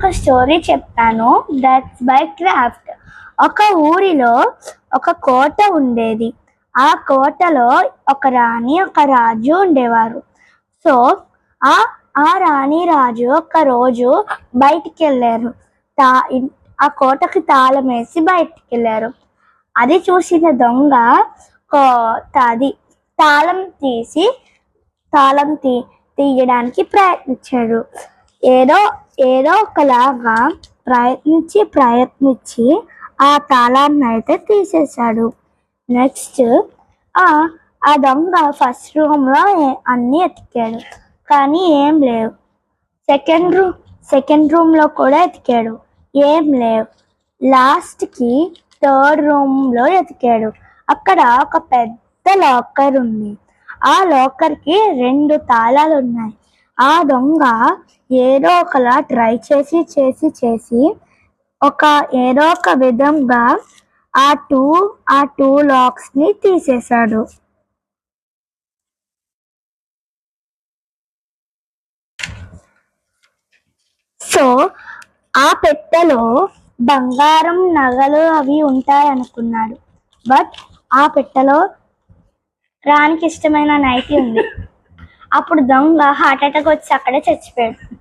ఒక స్టోరీ చెప్తాను. That's by craft. ఒక ఊరిలో ఒక కోట ఉండేది. ఆ కోటలో ఒక రాణి ఒక రాజు ఉండేవారు. సో ఆ ఆ రాణి రాజు ఒక రోజు బయటికి వెళ్ళారు. ఆ కోటకి తాళం వేసి బయటికి వెళ్ళారు. అది చూసిన దొంగ అది తాళం తీయడానికి ప్రయత్నించాడు. ఏదో ఒకలాగా ప్రయత్నించి ఆ తాళాన్ని అయితే తీసేశాడు. నెక్స్ట్ ఆ దొంగ ఫస్ట్ రూమ్లో అన్నీ ఎతికాడు, కానీ ఏం లేవు. సెకండ్ రూమ్లో కూడా ఎతికాడు, ఏం లేవు. లాస్ట్కి థర్డ్ రూమ్లో ఎతికాడు. అక్కడ ఒక పెద్ద లాకర్ ఉంది. ఆ లాకర్కి 2 తాళాలు ఉన్నాయి. ఆ దొంగ ఏదో ఒకలా ట్రై చేసి ఏదో ఒక విధంగా ఆ టూ లాక్స్ని తీసేశాడు. సో ఆ పెట్టెలో బంగారం నగలు అవి ఉంటాయనుకున్నాడు. బట్ ఆ పెట్టెలో రాణికి ఇష్టమైన నైటీ ఉంది. అప్పుడు దొంగ హార్ట్ అటాక్ వచ్చి అక్కడే చచ్చిపోయాడు.